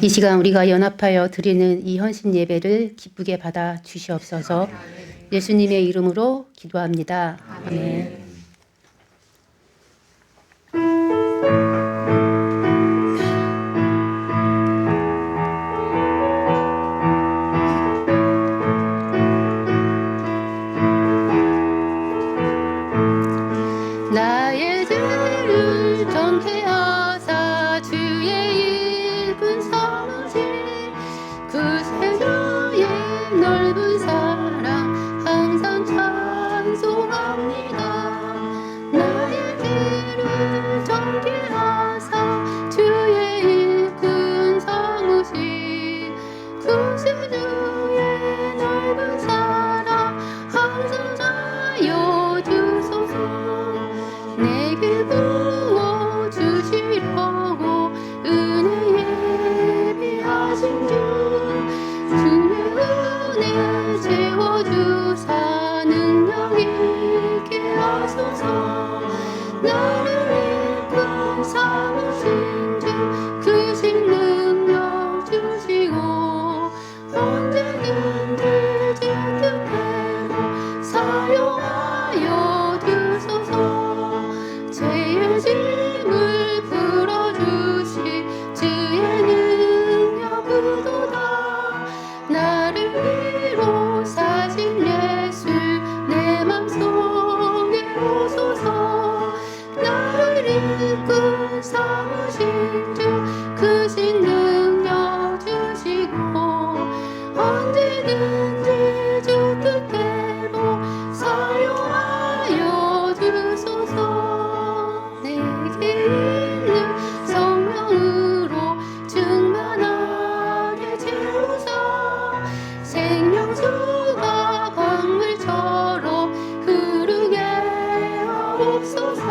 이 시간 우리가 연합하여 드리는 이 헌신 예배를 기쁘게 받아 주시옵소서. 예수님의 이름으로 기도합니다. 아멘. 나의 죄를 정케하사 주의 일꾼 삼으시 그 세상의 넓은 사랑 항상 찬송합니다. 나의 죄를 정케하사 주의 일꾼 삼으시 그 세상의 넓은 사랑 항상 자여 주소서. 내게 부어주시려고 은혜 예비하신 주 주의 은혜 채워주사 능력 있게 하소서. 나를 일꾼 삼으신 주 크신 능력 주시고 언제든지 주 뜻대로 사용하여 주소서. 죄의 짐을 풀어주시 주의 능력 그도다. 나를 위로 사신 예수 내 맘속에 오소서. 나를 일꾼 삼으신 주 크신 능력 주시고 언제든지 주 뜻대로 사용하여 주소서. 내게 있는 성령으로 충만하게 채우사 생명수가 강물처럼 흐르게 하옵소서.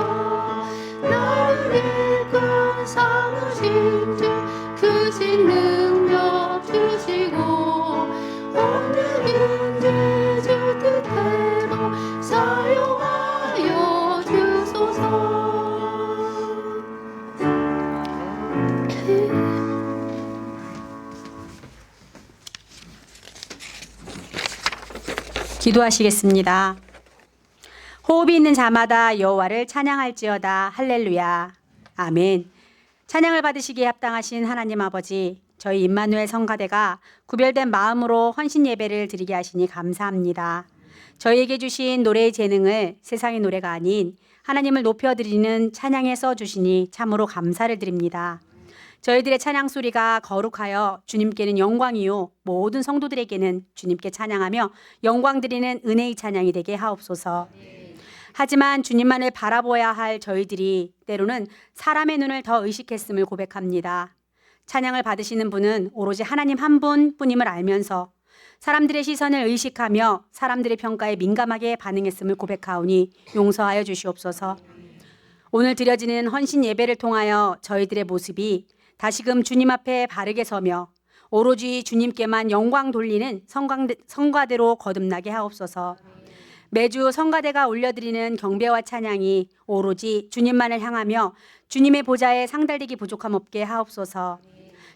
나를 일꾼 삼으신 주 크신 능력 주시고 언제든지 주 뜻대로 사용하여 주소서. 기도하시겠습니다. 호흡이 있는 자마다 여호와를 찬양할지어다. 할렐루야. 아멘. 찬양을 받으시기에 합당하신 하나님 아버지, 저희 임마누엘 성가대가 구별된 마음으로 헌신 예배를 드리게 하시니 감사합니다. 저희에게 주신 노래의 재능을 세상의 노래가 아닌 하나님을 높여드리는 찬양에 써주시니 참으로 감사를 드립니다. 저희들의 찬양 소리가 거룩하여 주님께는 영광이요 모든 성도들에게는 주님께 찬양하며 영광 드리는 은혜의 찬양이 되게 하옵소서. 하지만 주님만을 바라보아야 할 저희들이 때로는 사람의 눈을 더 의식했음을 고백합니다. 찬양을 받으시는 분은 오로지 하나님 한 분뿐임을 알면서 사람들의 시선을 의식하며 사람들의 평가에 민감하게 반응했음을 고백하오니 용서하여 주시옵소서. 오늘 드려지는 헌신 예배를 통하여 저희들의 모습이 다시금 주님 앞에 바르게 서며 오로지 주님께만 영광 돌리는 성가대로 거듭나게 하옵소서. 매주 성가대가 올려드리는 경배와 찬양이 오로지 주님만을 향하며 주님의 보좌에 상달되기 부족함 없게 하옵소서.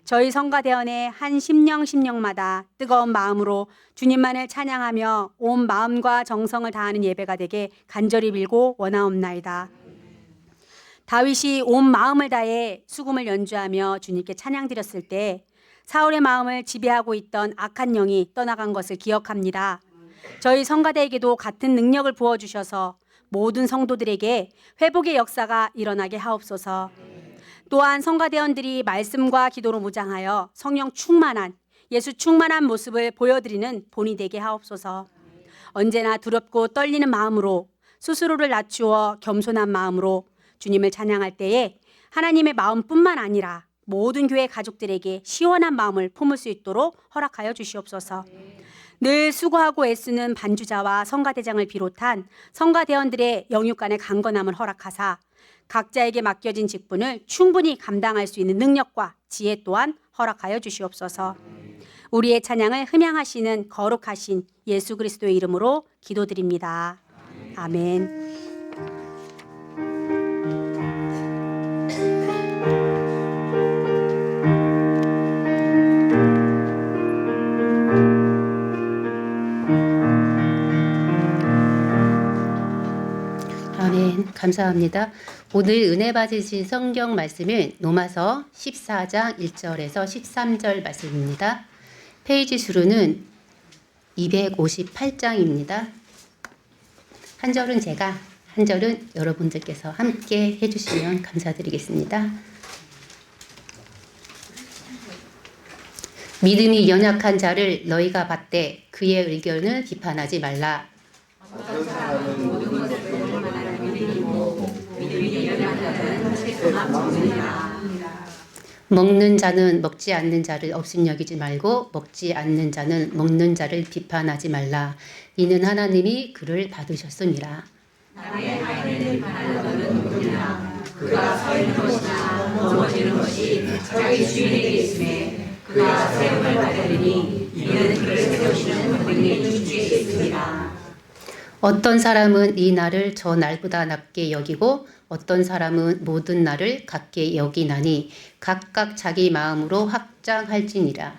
저희 성가대원의 한 심령마다 뜨거운 마음으로 주님만을 찬양하며 온 마음과 정성을 다하는 예배가 되게 간절히 빌고 원하옵나이다. 다윗이 온 마음을 다해 수금을 연주하며 주님께 찬양드렸을 때 사울의 마음을 지배하고 있던 악한 영이 떠나간 것을 기억합니다. 저희 성가대에게도 같은 능력을 부어주셔서 모든 성도들에게 회복의 역사가 일어나게 하옵소서. 또한 성가대원들이 말씀과 기도로 무장하여 성령 충만한 예수 충만한 모습을 보여드리는 본이 되게 하옵소서. 언제나 두렵고 떨리는 마음으로 스스로를 낮추어 겸손한 마음으로 주님을 찬양할 때에 하나님의 마음뿐만 아니라 모든 교회 가족들에게 시원한 마음을 품을 수 있도록 허락하여 주시옵소서. 늘 수고하고 애쓰는 반주자와 성가대장을 비롯한 성가대원들의 영육간의 강건함을 허락하사 각자에게 맡겨진 직분을 충분히 감당할 수 있는 능력과 지혜 또한 허락하여 주시옵소서. 우리의 찬양을 흠양하시는 거룩하신 예수 그리스도의 이름으로 기도드립니다. 아멘. 아멘. 감사합니다. 오늘 은혜 받으신 성경 말씀은 로마서 14장 1절에서 13절 말씀입니다. 페이지 수로는 258장입니다. 한 절은 제가, 한 절은 여러분들께서 함께 해주시면 감사드리겠습니다. 믿음이 연약한 자를 너희가 받되 그의 의견을 비판하지 말라. 어떤 사람은 모든 것을 얼마나 믿음이고 믿음이 연약한 자는 채소만 먹느니라. 먹는 자는 먹지 않는 자를 없인 여기지 말고 먹지 않는 자는 먹는 자를 비판하지 말라. 이는 하나님이 그를 받으셨음이라. 남의 아이를 비판하는 자는 누구냐? 그가 서 있는 것이나 넘어지는 것이 자기 주인에게 있음에 그가 세움을 받으리니 이는 그를 세우시는 권능의 주주에 있습니다. 어떤 사람은 이 날을 저 날보다 낮게 여기고 어떤 사람은 모든 날을 같게 여기나니 각각 자기 마음으로 확장할지니라.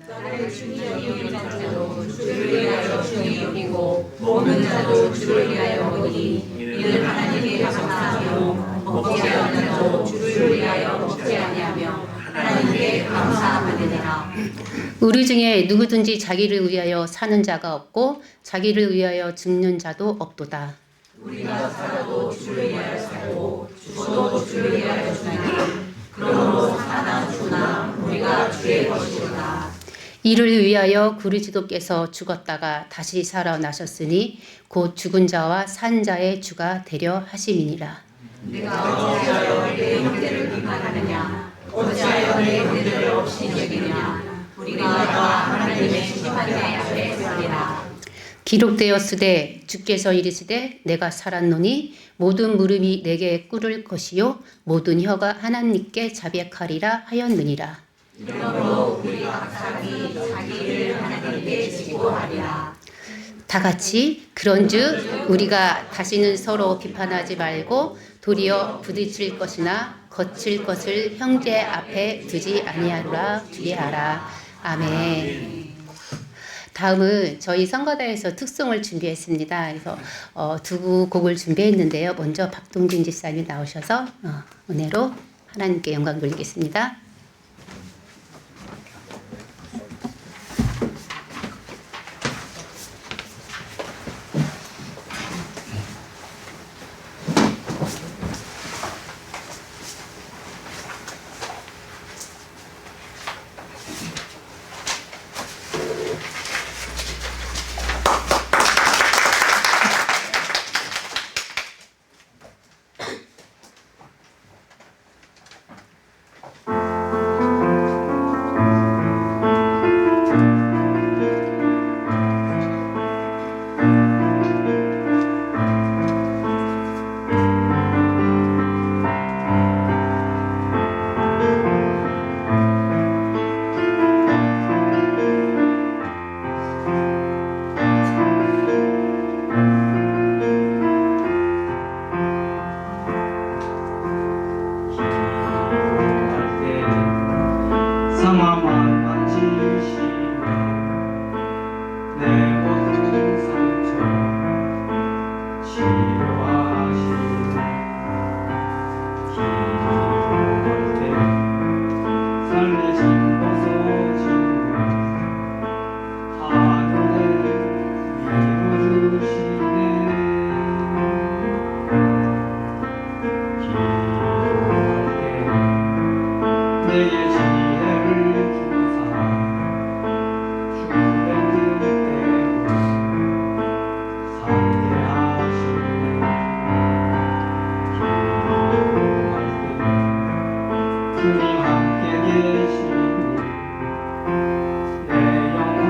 나를 중히 여기는 자도 주를 위하여 중히 여기고 먹는 자도 주를 위하여 먹으니 이는 하나님께 감사하며 먹지 않는 자도 주를 위하여 먹지 아니하며 하나님께 감사하느니라. 우리 중에 누구든지 자기를 위하여 사는 자가 없고 자기를 위하여 죽는 자도 없도다. 우리가 살아도 주를 위하여 살고 죽어도 주를 위하여 죽나니 그러므로 사나 죽나 우리가 주의 것이로다. 이를 위하여 그리스도께서 죽었다가 다시 살아나셨으니 곧 죽은 자와 산 자의 주가 되려 하심이니라. 내가 어찌하여 내 형제를 비판하느냐? 어찌하여 내 형제를 없이 여기느냐? 우리가 다 하나님의 심판대 앞에 서리라. 기록되었으되 주께서 이르시되 내가 살았노니 모든 무릎이 내게 꿇을 것이요 모든 혀가 하나님께 자백하리라 하였느니라. 그러므로 우리 각각이 자기를 하나님께 지고하리라. 다 같이 그런즉 우리가 다시는 서로 비판하지 말고 도리어 부딪힐 것이나 거칠 것을 형제 앞에 두지 아니하라 주의하라. 아멘. 다음은 저희 성가대에서 특송을 준비했습니다. 그래서 두 곡을 준비했는데요. 먼저 박동진 집사님 나오셔서 은혜로 하나님께 영광 돌리겠습니다. 상황만 만지시면 내 모든 상처 치료하시네. 기도할 때 삶의 짐 벗어지면 하늘에 밀어주시네. 기도할 때 내게 지혜를 주사 주의 뜻대로 살게 하시네. 기도할 때 주님 함께 계시니 내 영혼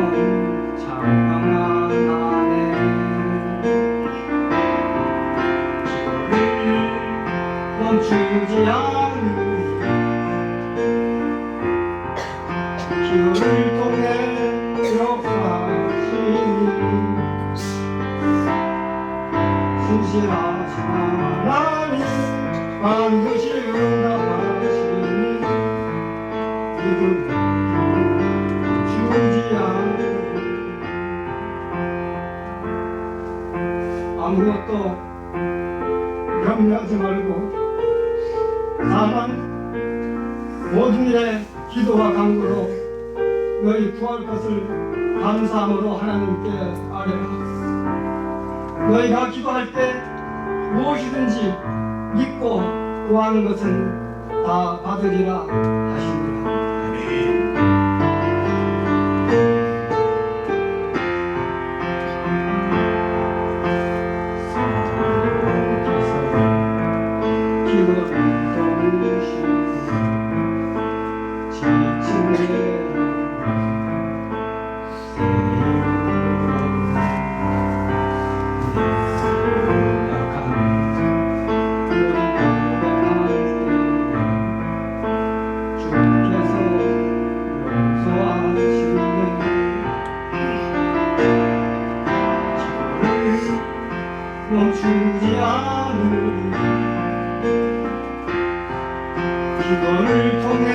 장강하네. 기도를 멈추지 않으리. 기도를 통해 역사하시니 신실하신 하나님 반드시 응답하시니 기도를 멈추지 않으리. 아무것도 염려하지 말고 다만 모든 일에 기도와 간구로 너희 구할 것을 감사함으로 하나님께 아뢰라. 너희가 기도할 때 무엇이든지 믿고 구하는 것은 다 받으리라 하시니라. 멈추지 않으리. 기도를 통해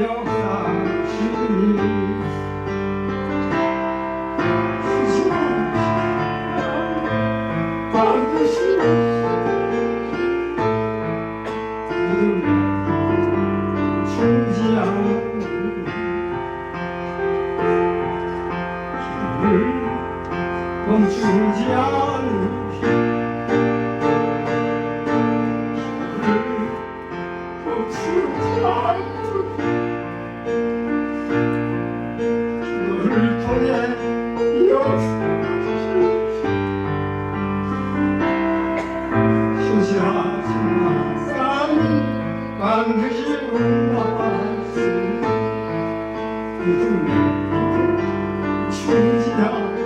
역사하시니 반드시 멈추지 않으리. 기도를 멈추지 않으리. 너를 통해 신실하신 하나님 반드시 응답하시니 믿음에 멈추지 않으리.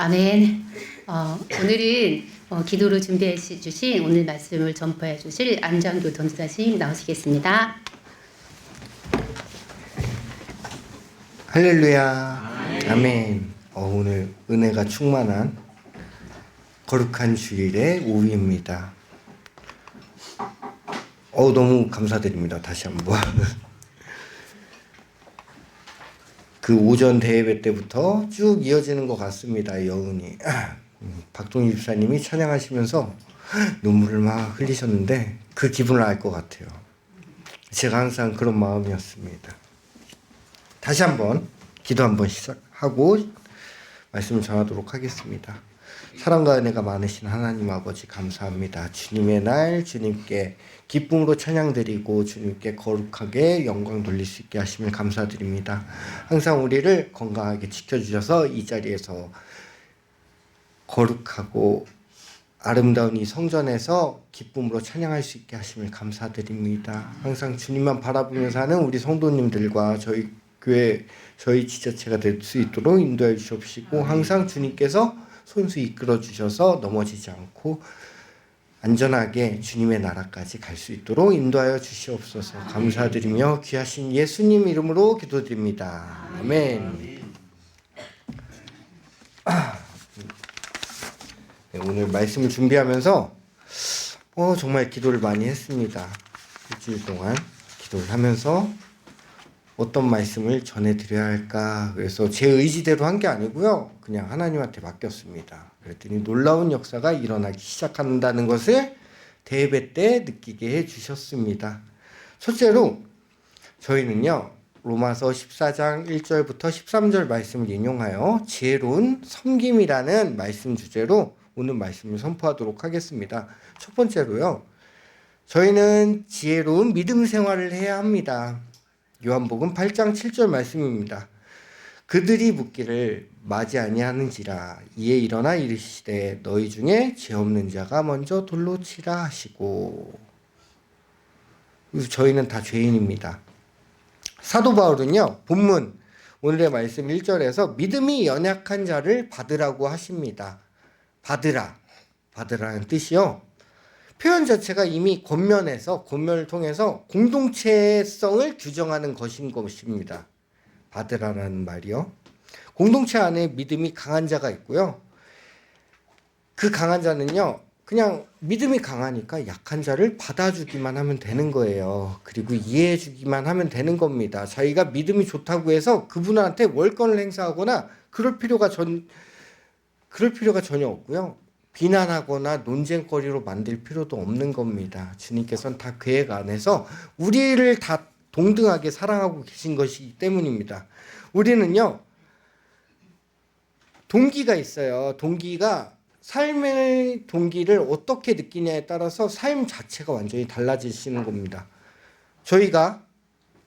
아멘. 오늘은 기도로 준비해 주신 오늘 말씀을 전파해 주실 안장교 전도사님 나오시겠습니다. 할렐루야. 아멘. 오늘 은혜가 충만한 거룩한 주일의 오후입니다. 너무 감사드립니다. 다시 한번. 그 오전 대예배 때부터 쭉 이어지는 것 같습니다. 여운이. 박동희 집사님이 찬양하시면서 눈물을 막 흘리셨는데 그 기분을 알 것 같아요. 제가 항상 그런 마음이었습니다. 다시 한번 기도 한번 시작하고 말씀을 전하도록 하겠습니다. 사랑과 은혜가 많으신 하나님 아버지 감사합니다. 주님의 날 주님께 기쁨으로 찬양드리고 주님께 거룩하게 영광 돌릴 수 있게 하심을 감사드립니다. 항상 우리를 건강하게 지켜주셔서 이 자리에서 거룩하고 아름다운 이 성전에서 기쁨으로 찬양할 수 있게 하심을 감사드립니다. 항상 주님만 바라보며 사는 우리 성도님들과 저희 교회, 저희 지자체가 될 수 있도록 인도해 주시옵시고 항상 주님께서 손수 이끌어 주셔서 넘어지지 않고 안전하게 주님의 나라까지 갈 수 있도록 인도하여 주시옵소서. 감사드리며 귀하신 예수님 이름으로 기도드립니다. 아멘. 네, 오늘 말씀을 준비하면서 정말 기도를 많이 했습니다. 일주일 동안 기도를 하면서 어떤 말씀을 전해드려야 할까. 그래서 제 의지대로 한 게 아니고요. 그냥 하나님한테 맡겼습니다. 그랬더니 놀라운 역사가 일어나기 시작한다는 것을 대예배 때 느끼게 해주셨습니다. 첫째로 저희는요. 로마서 14장 1절부터 13절 말씀을 인용하여 지혜로운 섬김이라는 말씀 주제로 오늘 말씀을 선포하도록 하겠습니다. 첫 번째로요. 저희는 지혜로운 믿음 생활을 해야 합니다. 요한복음 8장 7절 말씀입니다. 그들이 묻기를 마지 아니하는지라 이에 일어나 이르시되 너희 중에 죄 없는 자가 먼저 돌로 치라 하시고. 저희는 다 죄인입니다. 사도 바울은요. 본문 오늘의 말씀 1절에서 믿음이 연약한 자를 받으라고 하십니다. 받으라는 뜻이요. 표현 자체가 이미 권면을 통해서 공동체성을 규정하는 것인 것입니다. 받으라는 말이요. 공동체 안에 믿음이 강한 자가 있고요. 그 강한 자는요. 그냥 믿음이 강하니까 약한 자를 받아주기만 하면 되는 거예요. 그리고 이해해주기만 하면 되는 겁니다. 자기가 믿음이 좋다고 해서 그분한테 월권을 행사하거나 그럴 필요가 전혀 없고요. 비난하거나 논쟁거리로 만들 필요도 없는 겁니다. 주님께서는 다 계획 안에서 우리를 다 동등하게 사랑하고 계신 것이기 때문입니다. 우리는요. 동기가 있어요. 동기가 삶의 동기를 어떻게 느끼냐에 따라서 삶 자체가 완전히 달라지시는 겁니다. 저희가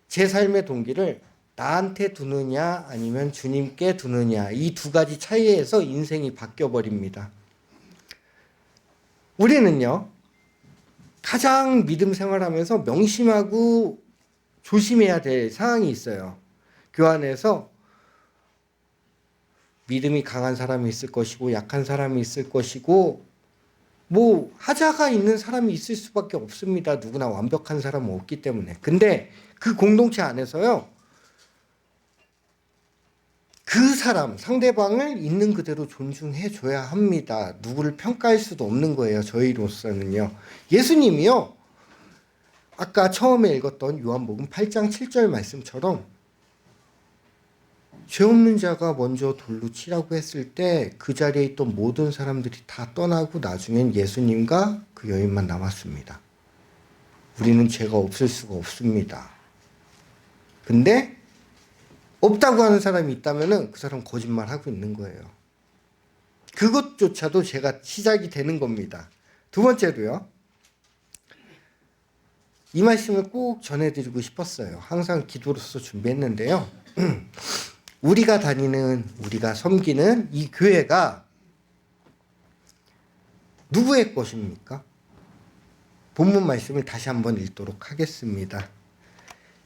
제 삶의 동기를 나한테 두느냐 아니면 주님께 두느냐 이 두 가지 차이에서 인생이 바뀌어버립니다. 우리는요. 가장 믿음 생활하면서 명심하고 조심해야 될 사항이 있어요. 교환에서 믿음이 강한 사람이 있을 것이고 약한 사람이 있을 것이고 하자가 있는 사람이 있을 수밖에 없습니다. 누구나 완벽한 사람은 없기 때문에. 근데 그 공동체 안에서요. 그 사람, 상대방을 있는 그대로 존중해 줘야 합니다. 누구를 평가할 수도 없는 거예요. 저희로서는요. 예수님이요. 아까 처음에 읽었던 요한복음 8장 7절 말씀처럼 죄 없는 자가 먼저 돌로 치라고 했을 때 그 자리에 있던 모든 사람들이 다 떠나고 나중엔 예수님과 그 여인만 남았습니다. 우리는 죄가 없을 수가 없습니다. 근데 없다고 하는 사람이 있다면 그 사람 거짓말하고 있는 거예요. 그것조차도 제가 시작이 되는 겁니다. 두 번째로요. 이 말씀을 꼭 전해드리고 싶었어요. 항상 기도로서 준비했는데요. 우리가 섬기는 이 교회가 누구의 것입니까? 본문 말씀을 다시 한번 읽도록 하겠습니다.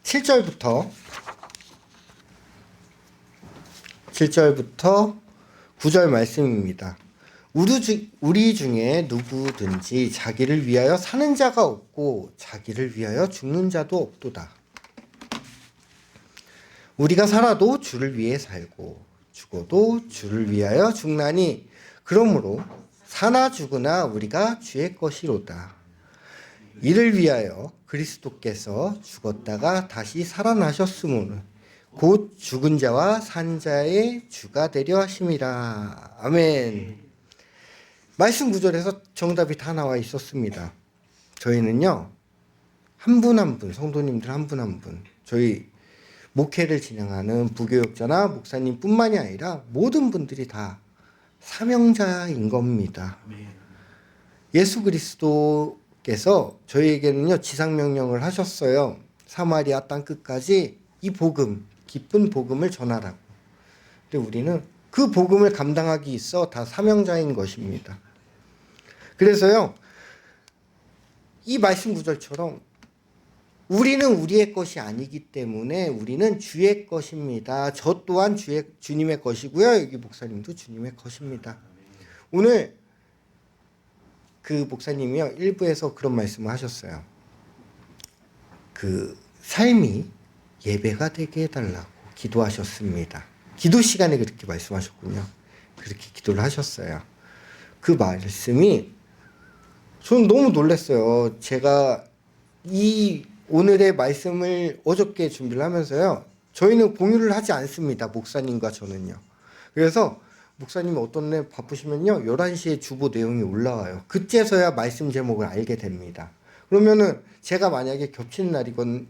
7절부터 9절 말씀입니다. 우리 중에 누구든지 자기를 위하여 사는 자가 없고 자기를 위하여 죽는 자도 없도다. 우리가 살아도 주를 위해 살고 죽어도 주를 위하여 죽나니 그러므로 사나 죽으나 우리가 주의 것이로다. 이를 위하여 그리스도께서 죽었다가 다시 살아나셨으므로 곧 죽은 자와 산 자의 주가 되려 하심이라. 아멘. 말씀 구절에서 정답이 다 나와 있었습니다. 저희는요, 한 분 한 분, 성도님들 한 분 한 분, 저희 목회를 진행하는 부교육자나 목사님뿐만이 아니라 모든 분들이 다 사명자인 겁니다. 예수 그리스도께서 저희에게는요, 지상명령을 하셨어요. 사마리아 땅 끝까지 이 복음, 기쁜 복음을 전하라고. 근데 우리는 그 복음을 감당하기 있어 다 사명자인 것입니다. 그래서요, 이 말씀 구절처럼 우리는 우리의 것이 아니기 때문에 우리는 주의 것입니다. 저 또한 주님의 것이고요. 여기 목사님도 주님의 것입니다. 오늘 그 목사님이요, 일부에서 그런 말씀을 하셨어요. 그 삶이 예배가 되게 해달라고 기도하셨습니다. 기도 시간에 그렇게 말씀하셨군요. 그렇게 기도를 하셨어요. 그 말씀이 저는 너무 놀랐어요. 제가 이 오늘의 말씀을 어저께 준비를 하면서요, 저희는 공유를 하지 않습니다. 목사님과 저는요. 그래서 목사님이 어떤 날 바쁘시면요, 11시에 주보 내용이 올라와요. 그때서야 말씀 제목을 알게 됩니다. 그러면은 제가 만약에 겹치는 날이건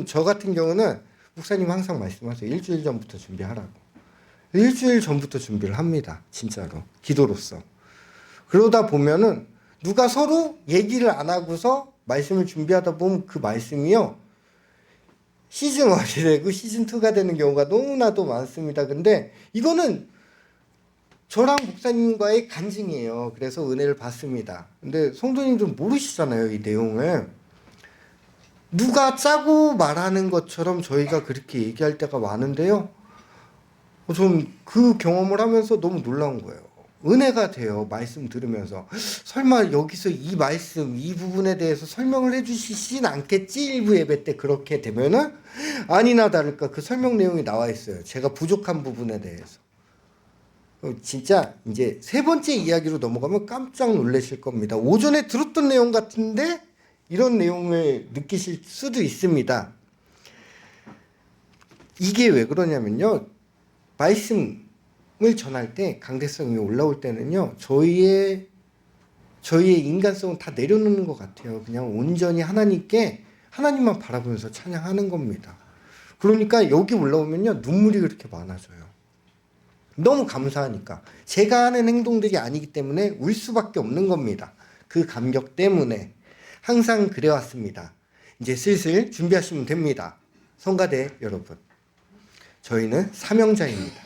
저 같은 경우는 목사님 항상 말씀하세요. 일주일 전부터 준비하라고. 일주일 전부터 준비를 합니다. 진짜로. 기도로서. 그러다 보면은 누가 서로 얘기를 안 하고서 말씀을 준비하다 보면 그 말씀이요, 시즌 1이 되고 시즌 2가 되는 경우가 너무나도 많습니다. 근데 이거는 저랑 목사님과의 간증이에요. 그래서 은혜를 받습니다. 근데 성도님들은 모르시잖아요, 이 내용을. 누가 짜고 말하는 것처럼 저희가 그렇게 얘기할 때가 많은데요, 전 그 경험을 하면서 너무 놀라운 거예요. 은혜가 돼요. 말씀 들으면서. 설마 여기서 이 말씀, 이 부분에 대해서 설명을 해주시진 않겠지? 일부 예배 때 그렇게 되면은 아니나 다를까 그 설명 내용이 나와 있어요. 제가 부족한 부분에 대해서. 진짜 이제 세 번째 이야기로 넘어가면 깜짝 놀라실 겁니다. 오전에 들었던 내용 같은데 이런 내용을 느끼실 수도 있습니다. 이게 왜 그러냐면요, 말씀을 전할 때 강대성이 올라올 때는요, 저희의 인간성은 다 내려놓는 것 같아요. 그냥 온전히 하나님만 바라보면서 찬양하는 겁니다. 그러니까 여기 올라오면요, 눈물이 그렇게 많아져요. 너무 감사하니까. 제가 하는 행동들이 아니기 때문에 울 수밖에 없는 겁니다. 그 감격 때문에 항상 그래왔습니다. 이제 슬슬 준비하시면 됩니다. 성가대 여러분, 저희는 사명자입니다.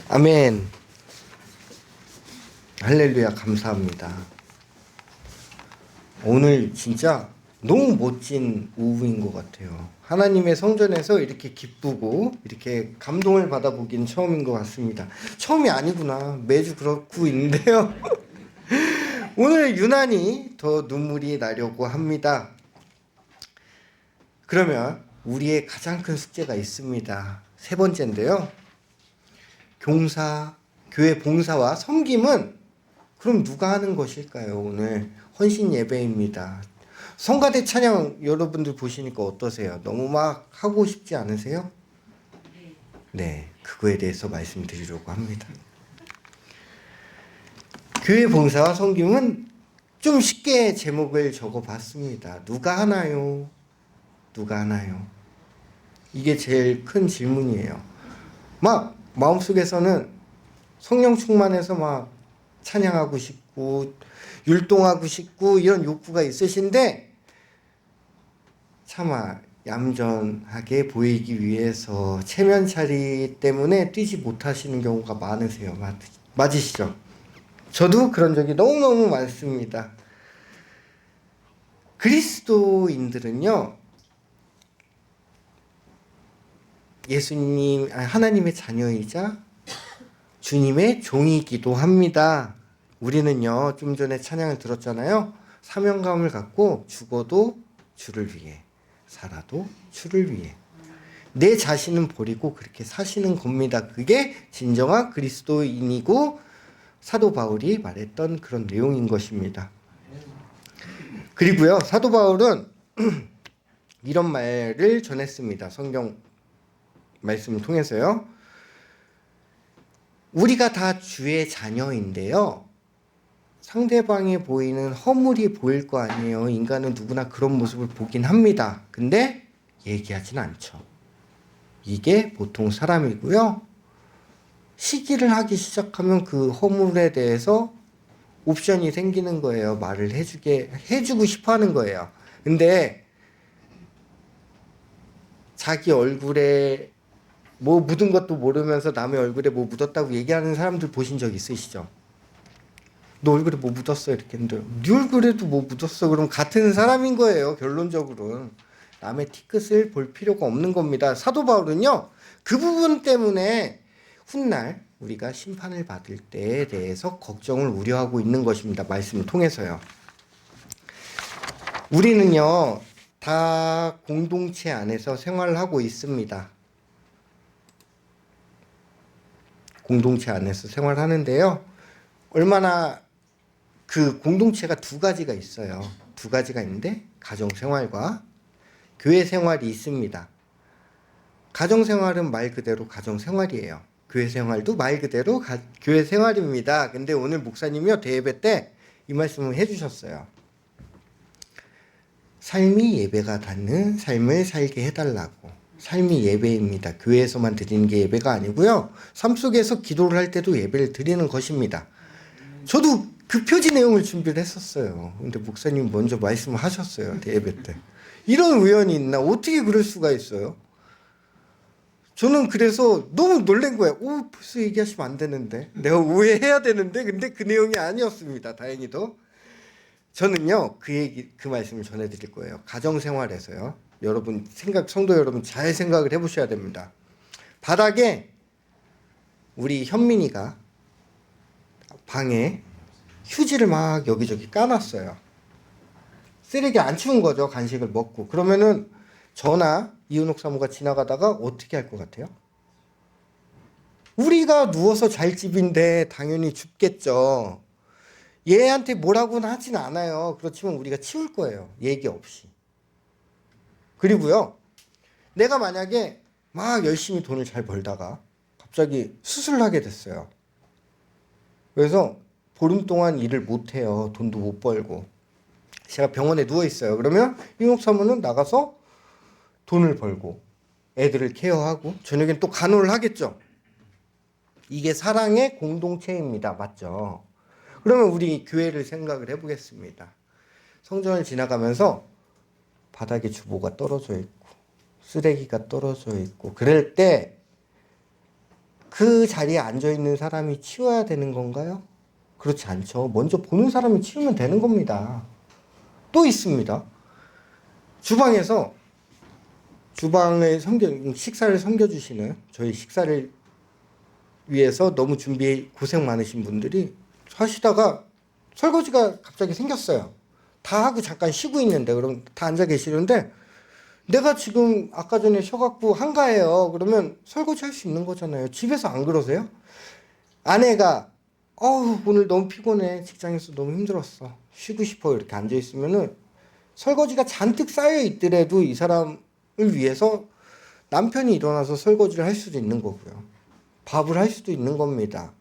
아멘. 할렐루야. 감사합니다. 오늘 진짜 너무 멋진 오후인 것 같아요. 하나님의 성전에서 이렇게 기쁘고 이렇게 감동을 받아보긴 처음인 것 같습니다. 처음이 아니구나. 매주 그렇고 있는데요. 오늘 유난히 더 눈물이 나려고 합니다. 그러면 우리의 가장 큰 숙제가 있습니다. 세 번째인데요. 교회 봉사와 섬김은 그럼 누가 하는 것일까요? 오늘 헌신 예배입니다. 성가대 찬양 여러분들 보시니까 어떠세요? 너무 막 하고 싶지 않으세요? 네, 그거에 대해서 말씀드리려고 합니다. 교회 봉사와 섬김은 좀 쉽게 제목을 적어봤습니다. 누가 하나요? 누가 하나요? 이게 제일 큰 질문이에요. 막 마음속에서는 성령 충만해서 막 찬양하고 싶고 율동하고 싶고 이런 욕구가 있으신데 차마 얌전하게 보이기 위해서 체면 차리 때문에 뛰지 못하시는 경우가 많으세요. 맞으시죠? 저도 그런 적이 너무너무 많습니다. 그리스도인들은요, 하나님의 자녀이자 주님의 종이기도 합니다. 우리는요, 좀 전에 찬양을 들었잖아요. 사명감을 갖고 죽어도 주를 위해, 살아도 주를 위해. 내 자신은 버리고 그렇게 사시는 겁니다. 그게 진정한 그리스도인이고 사도 바울이 말했던 그런 내용인 것입니다. 그리고요, 사도 바울은 이런 말을 전했습니다. 성경 말씀을 통해서요. 우리가 다 주의 자녀인데요. 상대방에 보이는 허물이 보일 거 아니에요. 인간은 누구나 그런 모습을 보긴 합니다. 근데 얘기하진 않죠. 이게 보통 사람이고요. 시기를 하기 시작하면 그 허물에 대해서 옵션이 생기는 거예요. 말을 해주고 싶어 하는 거예요. 근데 자기 얼굴에 뭐 묻은 것도 모르면서 남의 얼굴에 뭐 묻었다고 얘기하는 사람들 보신 적 있으시죠? 너 얼굴에 뭐 묻었어? 이렇게 했는데 네 얼굴에도 뭐 묻었어? 그럼 같은 사람인 거예요. 결론적으로는. 남의 티끝을 볼 필요가 없는 겁니다. 사도 바울은요, 그 부분 때문에 훗날 우리가 심판을 받을 때에 대해서 걱정을 우려하고 있는 것입니다. 말씀을 통해서요. 우리는요, 다 공동체 안에서 생활을 하고 있습니다. 공동체 안에서 생활하는데요. 얼마나 그 공동체가 두 가지가 있어요. 두 가지가 있는데 가정생활과 교회생활이 있습니다. 가정생활은 말 그대로 가정생활이에요. 교회생활도 말 그대로 교회생활입니다. 근데 오늘 목사님이요, 대예배 때 이 말씀을 해주셨어요. 삶이 예배가 닿는 삶을 살게 해달라고. 삶이 예배입니다. 교회에서만 드리는 게 예배가 아니고요. 삶 속에서 기도를 할 때도 예배를 드리는 것입니다. 저도 그 표지 내용을 준비를 했었어요. 근데 목사님 먼저 말씀을 하셨어요. 대예배 때. 이런 우연이 있나? 어떻게 그럴 수가 있어요? 저는 그래서 너무 놀란 거예요. 벌써 얘기하시면 안 되는데. 내가 오해해야 되는데. 근데 그 내용이 아니었습니다. 다행히도. 저는요, 그 말씀을 전해드릴 거예요. 가정생활에서요. 여러분, 성도 여러분 잘 생각을 해보셔야 됩니다. 바닥에 우리 현민이가 방에 휴지를 막 여기저기 까놨어요. 쓰레기 안 치운 거죠. 간식을 먹고. 그러면은 저나 이은옥 사모가 지나가다가 어떻게 할 것 같아요? 우리가 누워서 잘 집인데 당연히 춥겠죠. 얘한테 뭐라고는 하진 않아요. 그렇지만 우리가 치울 거예요. 얘기 없이. 그리고요, 내가 만약에 막 열심히 돈을 잘 벌다가 갑자기 수술을 하게 됐어요. 그래서 보름 동안 일을 못 해요. 돈도 못 벌고. 제가 병원에 누워 있어요. 그러면 이은옥 사모는 나가서 돈을 벌고 애들을 케어하고 저녁엔 또 간호를 하겠죠. 이게 사랑의 공동체입니다. 맞죠? 그러면 우리 교회를 생각을 해보겠습니다. 성전을 지나가면서 바닥에 주보가 떨어져 있고 쓰레기가 떨어져 있고 그럴 때 그 자리에 앉아 있는 사람이 치워야 되는 건가요? 그렇지 않죠. 먼저 보는 사람이 치우면 되는 겁니다. 또 있습니다. 주방에서 주방에 식사를 섬겨주시는 저희 식사를 위해서 너무 준비에 고생 많으신 분들이 하시다가 설거지가 갑자기 생겼어요. 다 하고 잠깐 쉬고 있는데, 그럼 다 앉아 계시는데, 내가 지금 아까 전에 쉬어갖고 한가해요. 그러면 설거지 할 수 있는 거잖아요. 집에서 안 그러세요? 아내가 오늘 너무 피곤해. 직장에서 너무 힘들었어. 쉬고 싶어. 이렇게 앉아 있으면은 설거지가 잔뜩 쌓여 있더라도 이 사람을 위해서 남편이 일어나서 설거지를 할 수도 있는 거고요. 밥을 할 수도 있는 겁니다.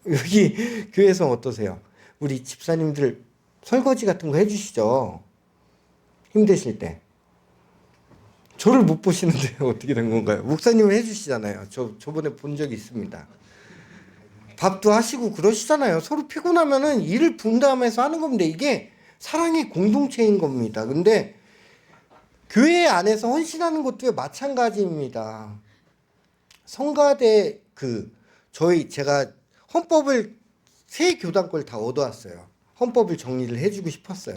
여기 교회에서 어떠세요? 우리 집사님들 설거지 같은 거 해주시죠? 힘드실 때. 저를 못 보시는데 어떻게 된 건가요? 목사님은 해주시잖아요. 저번에 본 적이 있습니다. 밥도 하시고 그러시잖아요. 서로 피곤하면은 일을 분담해서 하는 겁니다. 이게 사랑의 공동체인 겁니다. 근데 교회 안에서 헌신하는 것도 마찬가지입니다. 성가대 제가 헌법을 세 교단 걸 다 얻어왔어요. 헌법을 정리를 해주고 싶었어요.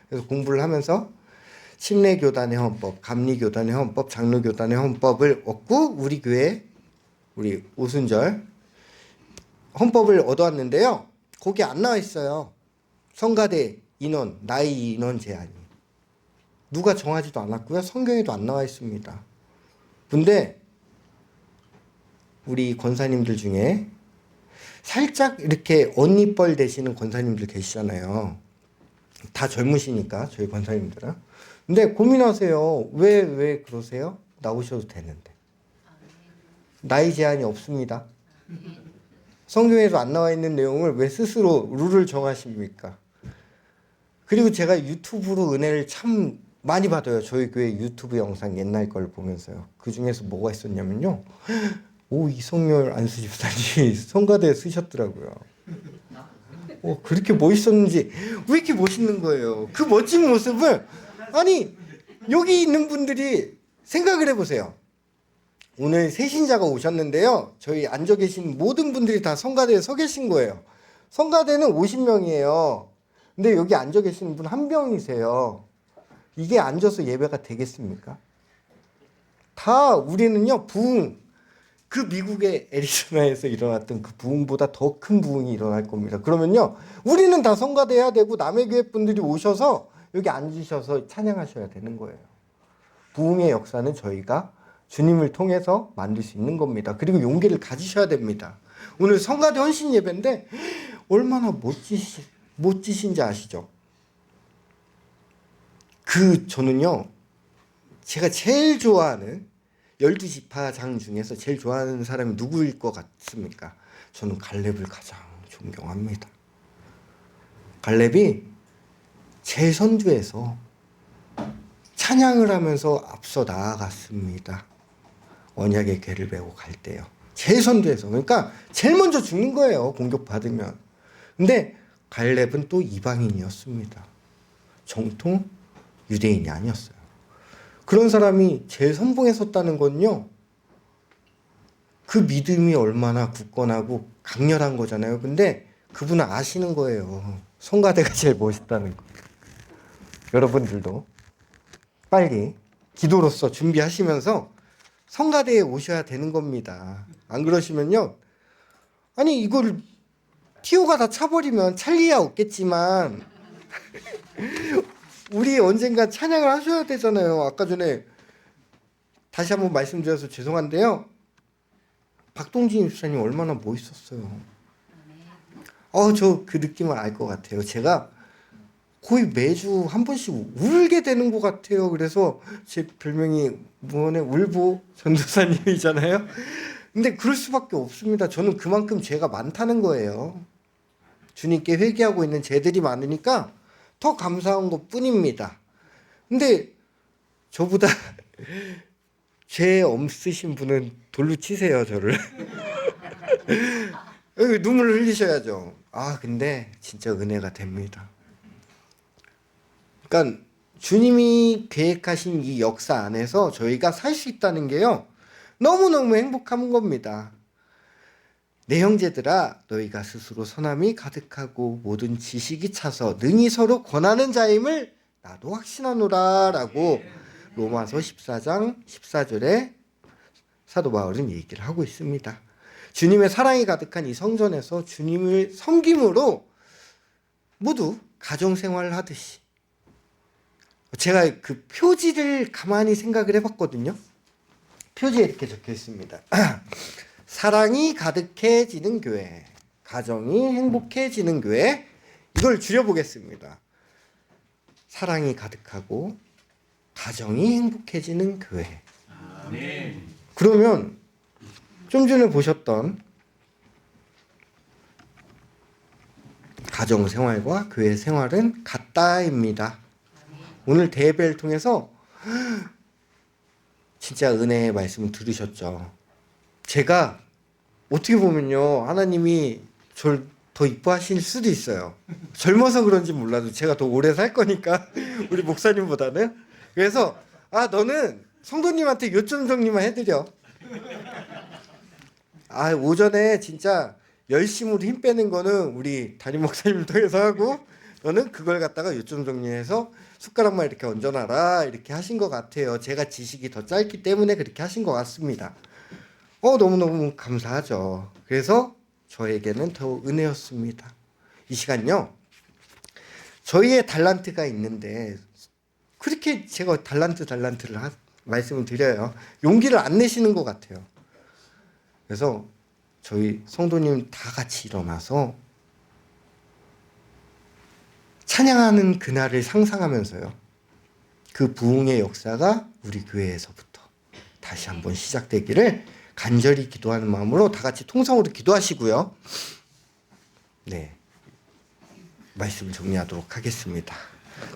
그래서 공부를 하면서 침례교단의 헌법, 감리교단의 헌법, 장로교단의 헌법을 얻고 우리 교회 우리 오순절 헌법을 얻어왔는데요. 거기 안 나와 있어요. 성가대 인원, 나이 인원 제한이. 누가 정하지도 않았고요. 성경에도 안 나와 있습니다. 근데 우리 권사님들 중에 살짝 이렇게 언니뻘 되시는 권사님들 계시잖아요. 다 젊으시니까 저희 권사님들은. 근데 고민하세요. 왜 그러세요? 나오셔도 되는데. 나이 제한이 없습니다. 성경에도 안 나와 있는 내용을 왜 스스로 룰을 정하십니까? 그리고 제가 유튜브로 은혜를 참 많이 받아요. 저희 교회 유튜브 영상 옛날 걸 보면서요. 그 중에서 뭐가 있었냐면요. 이성열 안수 집사님이 성가대에 쓰셨더라고요. 그렇게 멋있었는지 왜 이렇게 멋있는 거예요? 그 멋진 모습을 아니 여기 있는 분들이 생각을 해보세요. 오늘 새신자가 오셨는데요. 저희 앉아 계신 모든 분들이 다 성가대에 서 계신 거예요. 성가대는 50명이에요. 근데 여기 앉아 계시는 분 한 명이세요. 이게 앉아서 예배가 되겠습니까? 다 우리는요 부흥, 그 미국의 애리조나에서 일어났던 그 부흥보다 더 큰 부흥이 일어날 겁니다. 그러면요 우리는 다 성가대해야 되고 남의 교회 분들이 오셔서 여기 앉으셔서 찬양하셔야 되는 거예요. 부흥의 역사는 저희가 주님을 통해서 만들 수 있는 겁니다. 그리고 용기를 가지셔야 됩니다. 오늘 성가대 헌신 예배인데 얼마나 멋지신지 아시죠? 저는요 제가 제일 좋아하는 12지파장 중에서 제일 좋아하는 사람이 누구일 것 같습니까? 저는 갈렙을 가장 존경합니다. 갈렙이 제선두에서 찬양을 하면서 앞서 나아갔습니다. 언약의 궤를 메고 갈 때요. 제선두에서. 그러니까 제일 먼저 죽는 거예요. 공격받으면. 근데 갈렙은 또 이방인이었습니다. 정통 유대인이 아니었어요. 그런 사람이 제일 선봉에 섰다는 건요. 그 믿음이 얼마나 굳건하고 강렬한 거잖아요. 근데 그분은 아시는 거예요. 성가대가 제일 멋있다는 거. 여러분들도 빨리 기도로서 준비하시면서 성가대에 오셔야 되는 겁니다. 안 그러시면요. 아니 이걸 티오가 다 차버리면 찰리야 없겠지만 우리 언젠가 찬양을 하셔야 되잖아요. 아까 전에 다시 한번 말씀드려서 죄송한데요. 박동진 집사님 얼마나 멋있었어요. 저 그 느낌을 알 것 같아요. 제가 거의 매주 한 번씩 울게 되는 것 같아요. 그래서 제 별명이 무언의 울보 전도사님이잖아요. 근데 그럴 수밖에 없습니다. 저는 그만큼 죄가 많다는 거예요. 주님께 회개하고 있는 죄들이 많으니까 더 감사한 것 뿐입니다. 근데 저보다 죄 없으신 분은 돌로 치세요, 저를. 눈물을 흘리셔야죠. 근데 진짜 은혜가 됩니다. 그러니까 주님이 계획하신 이 역사 안에서 저희가 살 수 있다는 게요. 너무너무 행복한 겁니다. 내 형제들아 너희가 스스로 선함이 가득하고 모든 지식이 차서 능히 서로 권하는 자임을 나도 확신하노라 라고 로마서 14장 14절에 사도 바울은 얘기를 하고 있습니다. 주님의 사랑이 가득한 이 성전에서 주님을 섬김으로 모두 가정생활을 하듯이, 제가 그 표지를 가만히 생각을 해봤거든요. 표지에 이렇게 적혀 있습니다. 사랑이 가득해지는 교회, 가정이 행복해지는 교회. 이걸 줄여보겠습니다. 사랑이 가득하고 가정이 행복해지는 교회. 그러면 좀 전에 보셨던 가정 생활과 교회 생활은 같다입니다. 오늘 대예배를 통해서 진짜 은혜의 말씀을 들으셨죠. 제가 어떻게 보면요, 하나님이 저를 더 이뻐하실 수도 있어요. 젊어서 그런지 몰라도 제가 더 오래 살 거니까 우리 목사님보다는. 그래서 너는 성도님한테 요점 정리만 해드려. 오전에 진짜 열심으로 힘 빼는 거는 우리 담임 목사님을 통해서 하고, 너는 그걸 갖다가 요점 정리해서 숟가락만 이렇게 얹어놔라, 이렇게 하신 것 같아요. 제가 지식이 더 짧기 때문에 그렇게 하신 것 같습니다. 너무너무 감사하죠. 그래서 저에게는 더 은혜였습니다. 이 시간요, 저희의 달란트가 있는데 그렇게 제가 달란트를 말씀을 드려요. 용기를 안 내시는 것 같아요. 그래서 저희 성도님 다 같이 일어나서 찬양하는 그날을 상상하면서요, 그 부흥의 역사가 우리 교회에서부터 다시 한번 시작되기를 간절히 기도하는 마음으로 다 같이 통성으로 기도하시고요. 네, 말씀을 정리하도록 하겠습니다.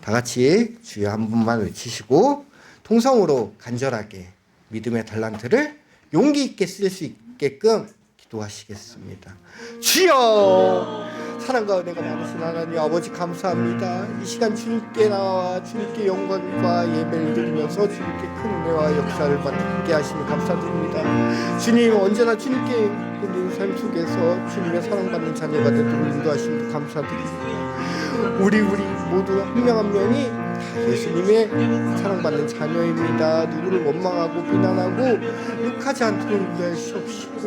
다 같이 주여 한 분만 외치시고 통성으로 간절하게 믿음의 달란트를 용기 있게 쓸 수 있게끔 기도하시겠습니다. 주여, 사랑과 은혜가 많으신 하나님 아버지 감사합니다. 이 시간 주님께 나와 주님께 영광과 예배를 드리면서 주님께 큰 은혜와 역사를 받게 하시니 감사드립니다. 주님, 언제나 주님께 우리 삶 속에서 주님의 사랑받는 자녀가 되도록 인도하시니 감사드립니다. 우리 모두 한 명 한 명이 다 예수님의 사랑받는 자녀입니다. 누구를 원망하고 비난하고 욕하지 않도록 인도해 주시옵시고,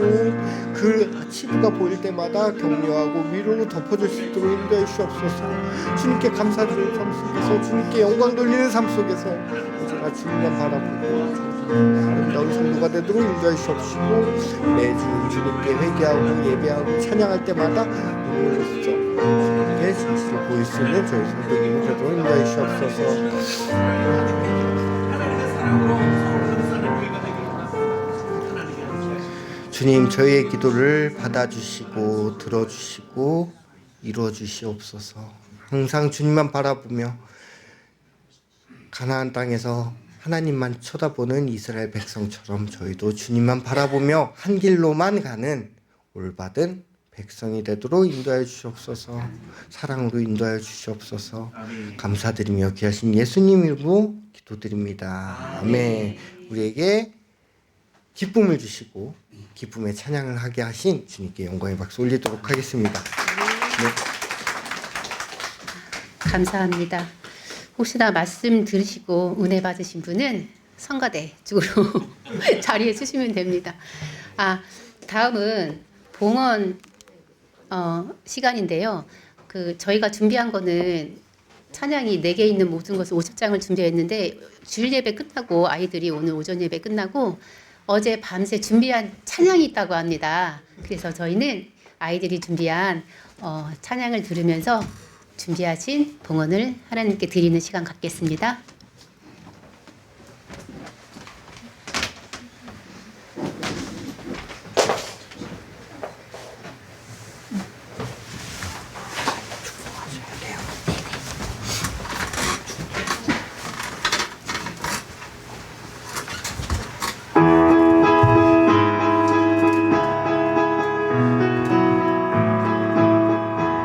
그 치부가 보일 때마다 격려하고 위로로 덮어줄 수 있도록 인도해 주시옵소서. 주님께 감사드리는 삶 속에서, 주님께 영광 돌리는 삶 속에서 언제나 주님만 바라보고 아름다운 성도가 되도록 인도해 주시옵시고, 매주 주님께 회개하고 예배하고 찬양할 때마다 눈물로써 주님께 진실을 보일 수 있는 저희 성도님이 되도록 인도해 주시옵소서. 주님, 저희의 기도를 받아주시고 들어주시고 이루어 주시옵소서. 항상 주님만 바라보며 가나안 땅에서 하나님만 쳐다보는 이스라엘 백성처럼 저희도 주님만 바라보며 한 길로만 가는 올바른 백성이 되도록 인도하여 주시옵소서. 사랑으로 인도하여 주시옵소서. 감사드리며 귀하신 예수님 이름으로 기도드립니다. 아멘. 우리에게 기쁨을 주시고 기쁨의 찬양을 하게 하신 주님께 영광의 박수 올리도록 하겠습니다. 네. 감사합니다. 혹시나 말씀 들으시고 은혜 받으신 분은 성가대 쪽으로 자리해 주시면 됩니다. 다음은 봉헌 시간인데요. 저희가 준비한 거는 찬양이 4개 있는 모든 것을 50장을 준비했는데, 주일 예배 끝나고 아이들이 오늘 오전 예배 끝나고 어제 밤새 준비한 찬양이 있다고 합니다. 그래서 저희는 아이들이 준비한 찬양을 들으면서 준비하신 봉헌을 하나님께 드리는 시간 갖겠습니다.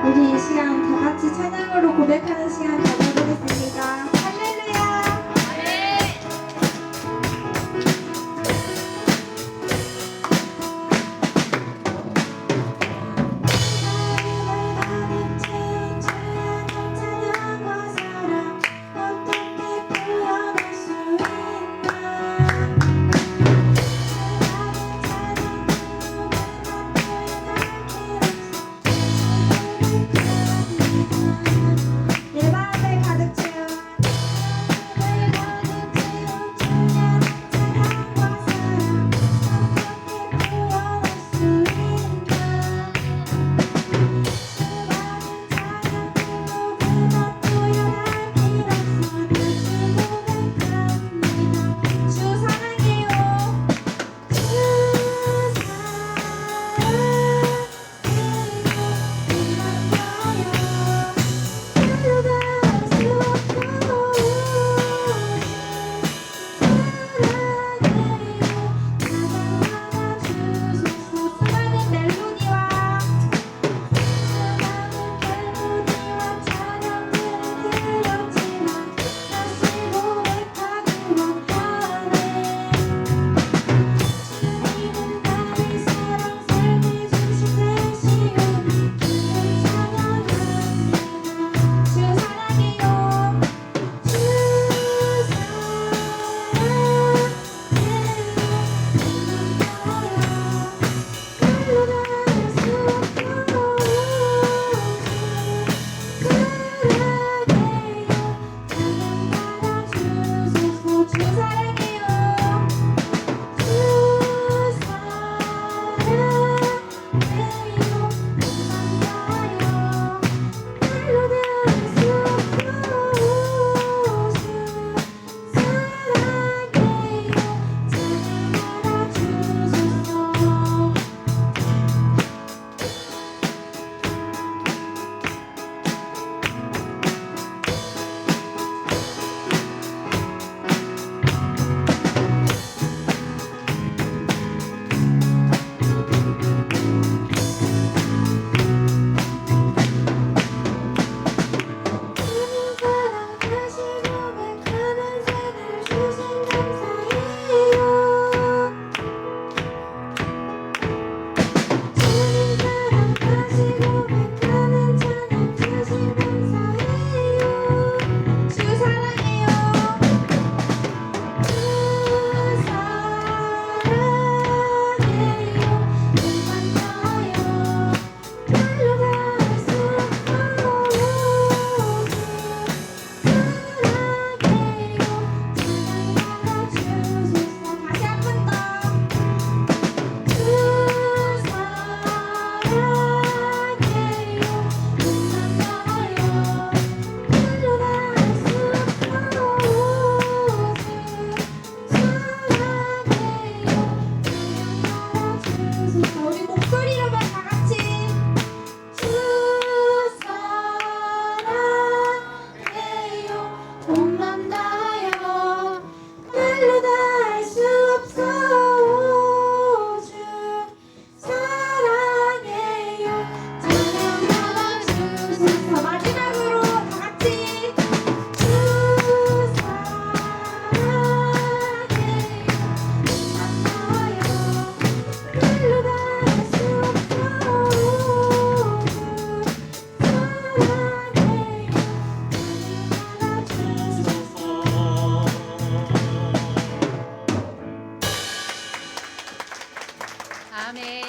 우리 이 시간 다 같이 찬양으로 고백하는 시간 가져보겠습니다. 할렐루야.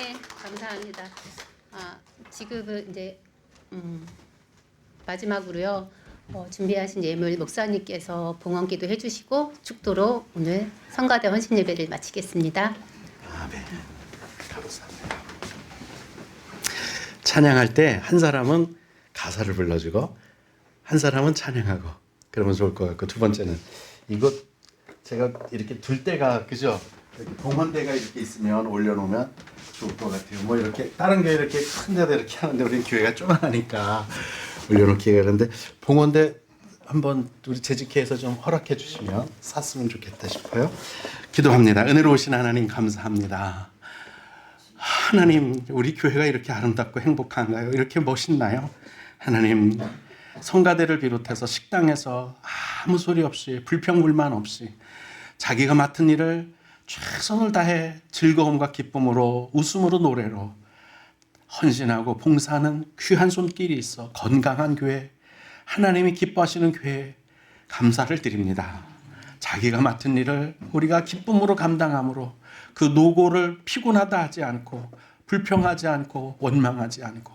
네, 감사합니다. 지금은 이제 마지막으로요. 준비하신 예물 목사님께서 봉헌기도 해주시고 축도로 오늘 성가대 헌신 예배를 마치겠습니다. 아멘. 감사합니다. 찬양할 때 한 사람은 가사를 불러주고 한 사람은 찬양하고 그러면 좋을 것 같고, 두 번째는 이거 제가 이렇게 둘 때가 그죠? 이렇게 봉헌대가 이렇게 있으면 올려놓으면 좋을 것 같아요. 뭐 이렇게 다른 게 이렇게 큰 데도 이렇게 하는데 우리 교회가 조그마하니까 올려놓기가 그런데, 봉헌대 한번 우리 재직회에서 좀 허락해 주시면 샀으면 좋겠다 싶어요. 기도합니다. 은혜로우신 하나님 감사합니다. 하나님, 우리 교회가 이렇게 아름답고 행복한가요? 이렇게 멋있나요? 하나님, 성가대를 비롯해서 식당에서 아무 소리 없이 불평불만 없이 자기가 맡은 일을 최선을 다해 즐거움과 기쁨으로 웃음으로 노래로 헌신하고 봉사하는 귀한 손길이 있어 건강한 교회, 하나님이 기뻐하시는 교회 감사를 드립니다. 자기가 맡은 일을 우리가 기쁨으로 감당함으로 그 노고를 피곤하다 하지 않고 불평하지 않고 원망하지 않고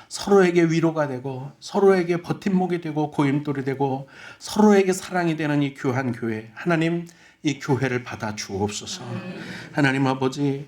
서로에게 위로가 되고 서로에게 버팀목이 되고 고임돌이 되고 서로에게 사랑이 되는 이 귀한 교회, 하나님 이 교회를 받아 주옵소서. 하나님 아버지,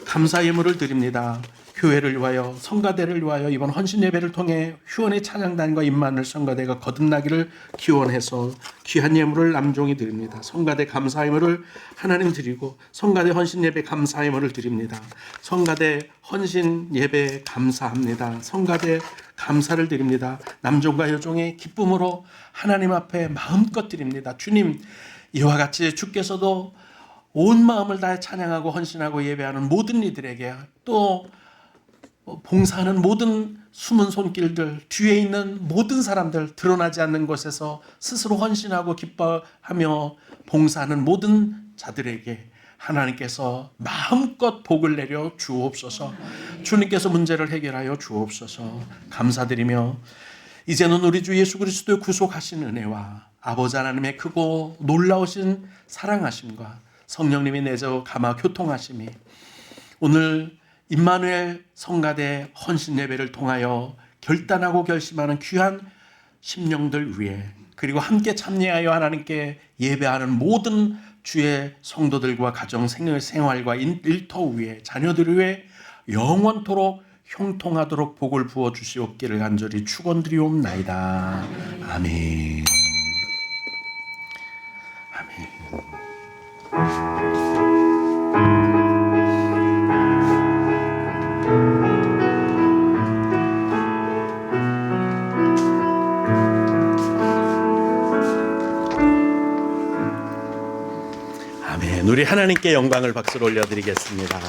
감사 예물을 드립니다. 교회를 위하여, 성가대를 위하여 이번 헌신 예배를 통해 휴원의 찬양단과 임마누엘 성가대가 거듭나기를 기원해서 귀한 예물을 남종이 드립니다. 성가대 감사 예물을 하나님 드리고 성가대 헌신 예배 감사 예물을 드립니다. 성가대 헌신 예배 감사합니다. 성가대 감사를 드립니다. 남종과 여종의 기쁨으로 하나님 앞에 마음껏 드립니다. 주님, 이와 같이 주께서도 온 마음을 다해 찬양하고 헌신하고 예배하는 모든 이들에게, 또 봉사하는 모든 숨은 손길들, 뒤에 있는 모든 사람들, 드러나지 않는 곳에서 스스로 헌신하고 기뻐하며 봉사하는 모든 자들에게 하나님께서 마음껏 복을 내려 주옵소서. 주님께서 문제를 해결하여 주옵소서. 감사드리며 이제는 우리 주 예수 그리스도의 구속하신 은혜와 아버지 하나님의 크고 놀라우신 사랑하심과 성령님의 내적 감화 교통하심이 오늘 임마누엘 성가대 헌신 예배를 통하여 결단하고 결심하는 귀한 심령들 위에, 그리고 함께 참여하여 하나님께 예배하는 모든 주의 성도들과 가정 생활과 일터 위에, 자녀들 위에 영원토록 형통하도록 복을 부어 주시옵기를 간절히 축원드리옵나이다. 아멘. 아멘. 아멘. 우리 하나님께 영광을 박수로 올려드리겠습니다.